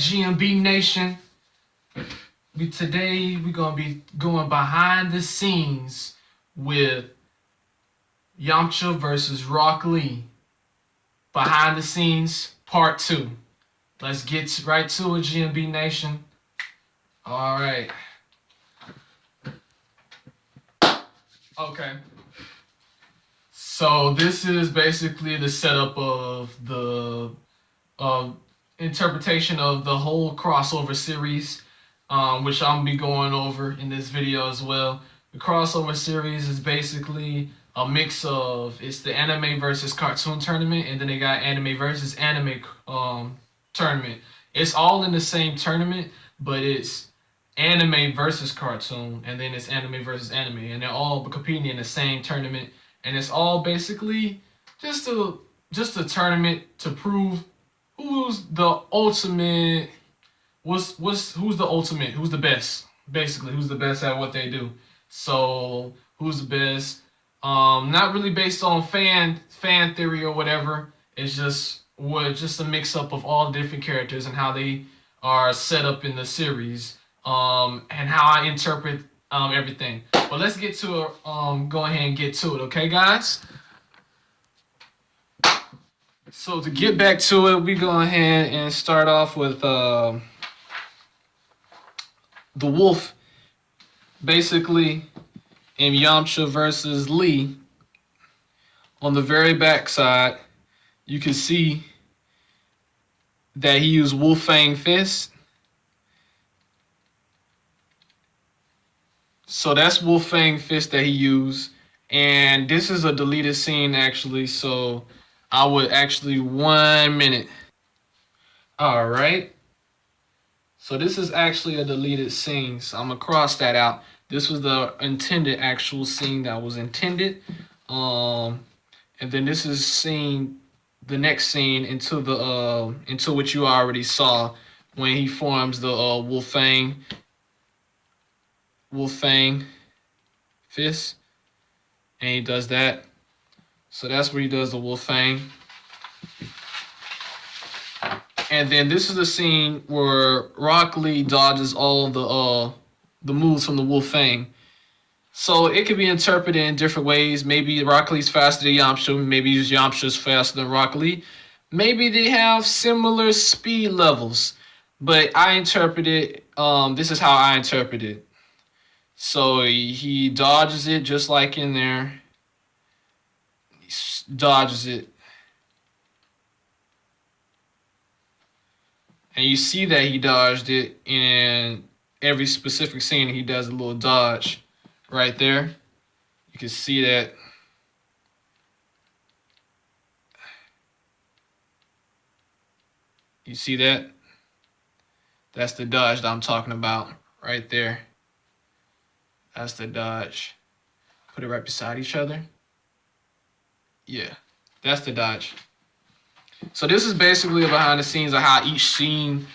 GMB Nation. Today we're gonna be going behind the scenes with Yamcha versus Rock Lee. Behind the scenes, part 2. Let's get right to it, GMB Nation. Alright. Okay. So this is basically the setup of the interpretation of the whole crossover series, which I'm gonna be going over in this video as well. The crossover series is basically a mix of it's the anime versus cartoon tournament, and then they got anime versus anime tournament. It's all in the same tournament, but it's anime versus cartoon, and then it's anime versus anime, and they're all competing in the same tournament, and it's all basically just a tournament to prove who's the ultimate. Who's the ultimate? Who's the best? Basically, who's the best at what they do? So who's the best? Not really based on fan theory or whatever. It's just a mix up of all different characters and how they are set up in the series. And how I interpret everything. But let's get to it. Go ahead and get to it, okay, guys? So to get back to it, we go ahead and start off with the wolf, basically, in Yamcha versus Lee. On the very back side, you can see that he used Wolf Fang Fist. So that's Wolf Fang Fist that he used. And this is a deleted scene, actually, so I would actually 1 minute. All right. So this is actually a deleted scene, so I'm gonna cross that out. This was the intended actual scene that was intended. And then this is the next scene into what you already saw when he forms the Wolf Fang Fist, and he does that. So that's where he does the Wolf Fang. And then this is the scene where Rock Lee dodges all the moves from the Wolf Fang. So it can be interpreted in different ways. Maybe Rock Lee's faster than Yamcha. Maybe Yamcha's faster than Rock Lee. Maybe they have similar speed levels. But I interpret it, this is how I interpret it. So he dodges it just like in there. He dodges it. And you see that he dodged it in every specific scene. He does a little dodge right there. You can see that. You see that? That's the dodge that I'm talking about right there. That's the dodge. Put it right beside each other. Yeah, that's the dodge. So this is basically behind the scenes of how each scene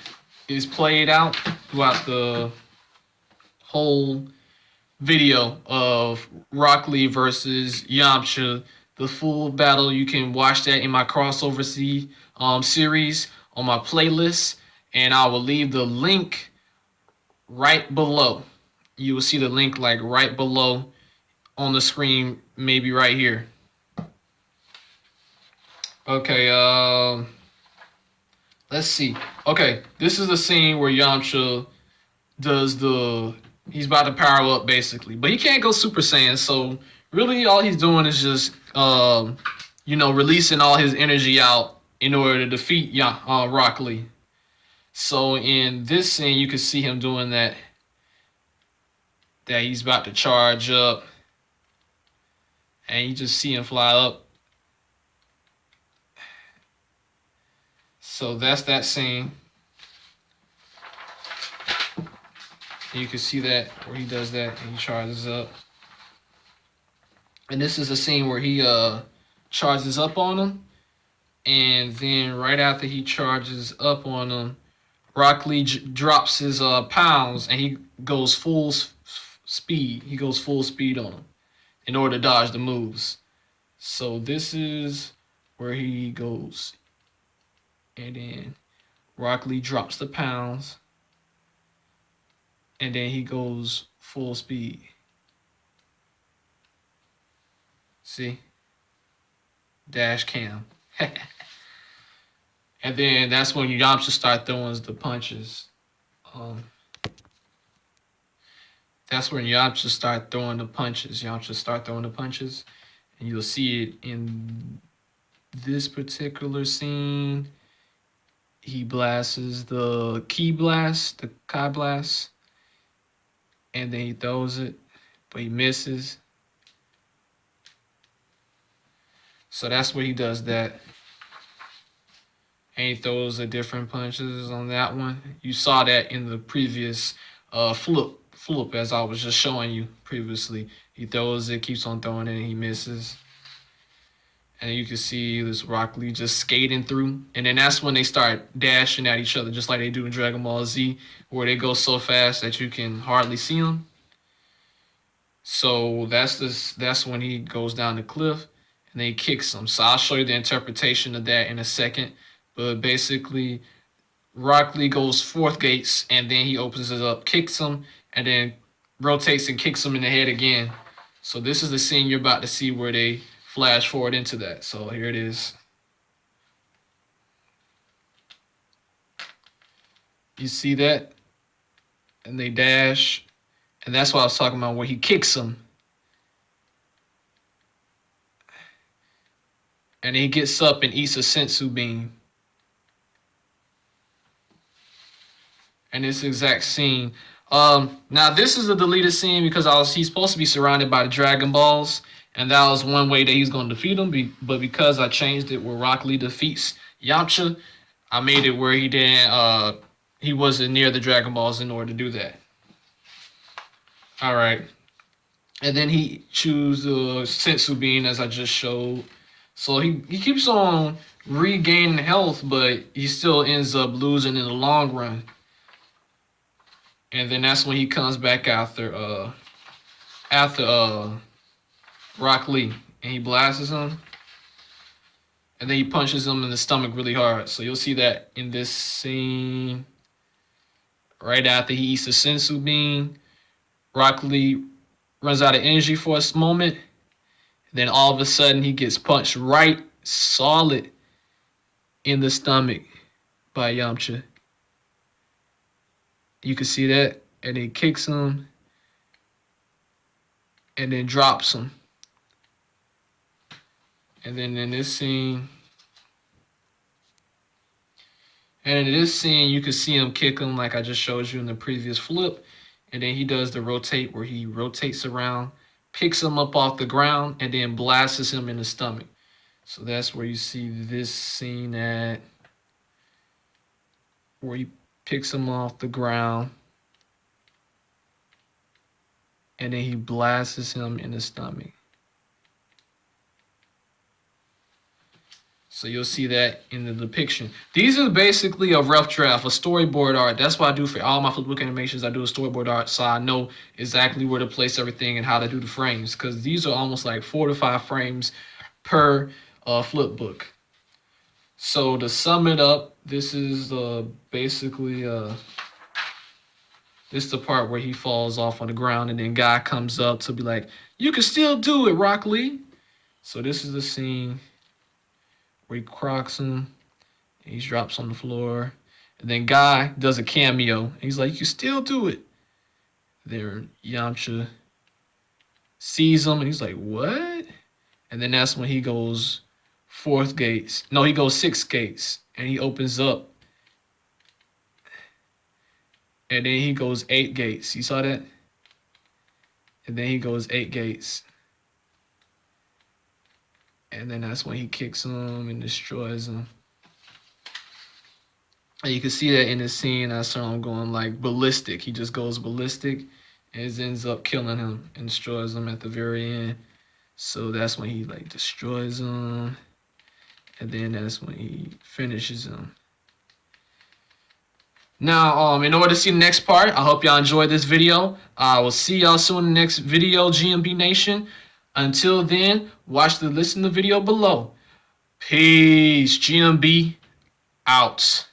is played out throughout the whole video of Rock Lee versus Yamcha. The full battle, you can watch that in my crossover series on my playlist, and I will leave the link right below. You will see the link like right below on the screen, maybe right here. Okay, let's see. Okay, this is the scene where Yamcha does he's about to power up basically, but he can't go Super Saiyan, so really all he's doing is just, releasing all his energy out in order to defeat Rock Lee. So in this scene, you can see him doing that he's about to charge up, and you just see him fly up. So that's that scene. You can see that where he does that and he charges up. And this is a scene where he charges up on him. And then right after he charges up on him, Rock Lee drops his pounds and he goes full speed. He goes full speed on him in order to dodge the moves. So this is where he goes. And then Rock Lee drops the pounds, and then he goes full speed. See? Dash cam. And then that's when Yamcha start throwing the punches. That's when Yamcha start throwing the punches. And you'll see it in this particular scene. He blasts the ki blast, and then he throws it, but he misses. So that's where he does that. And he throws the different punches on that one. You saw that in the previous flip, as I was just showing you previously. He throws it, keeps on throwing it, and he misses. And you can see this Rock Lee just skating through. And then that's when they start dashing at each other, just like they do in Dragon Ball Z, where they go so fast that you can hardly see them. So that's when he goes down the cliff, and then he kicks him. So I'll show you the interpretation of that in a second. But basically, Rock Lee goes fourth gates, and then he opens it up, kicks him, and then rotates and kicks him in the head again. So this is the scene you're about to see where they flash forward into that. So here it is. You see that? And they dash. And that's what I was talking about, where he kicks him. And he gets up and eats a senzu bean. And this exact scene. Now this is a deleted scene because he's supposed to be surrounded by the Dragon Balls. And that was one way that he's going to defeat him. But because I changed it where Rock Lee defeats Yamcha, I made it where he wasn't near the Dragon Balls in order to do that. All right. And then he chews the senzu bean as I just showed. So he keeps on regaining health, but he still ends up losing in the long run. And then that's when he comes back after Rock Lee, and he blasts him, and then he punches him in the stomach really hard. So you'll see that in this scene. Right after he eats the senzu bean, Rock Lee runs out of energy for a moment. Then all of a sudden he gets punched right solid in the stomach by Yamcha. You can see that, and he kicks him and then drops him. And then in this scene, you can see him kick him like I just showed you in the previous flip. And then he does the rotate where he rotates around, picks him up off the ground, and then blasts him in the stomach. So that's where you see this scene at, where he picks him off the ground, and then he blasts him in the stomach. So you'll see that in the depiction. These are basically a rough draft, a storyboard art. That's what I do for all my flipbook animations. I do a storyboard art so I know exactly where to place everything and how to do the frames. Because these are almost like 4 to 5 frames per flipbook. So to sum it up, this is basically this is the part where he falls off on the ground, and then Guy comes up to be like, "You can still do it, Rock Lee." So this is the scene where he crocs him, and he drops on the floor. And then Guy does a cameo. He's like, "You can still do it." Then Yamcha sees him, and he's like, "What?" And then that's when he goes 4th gates. No, he goes 6 gates, and he opens up. And then he goes 8 gates. You saw that? And then he goes 8 gates. And then that's when he kicks him and destroys him. And you can see that in the scene. I saw him going like ballistic. He just goes ballistic and it ends up killing him and destroys him at the very end. So that's when he like destroys him. And then that's when he finishes him. Now, in order to see the next part, I hope y'all enjoyed this video. I will see y'all soon in the next video, GMB Nation. Until then, listen to the video below. Peace. GMB out.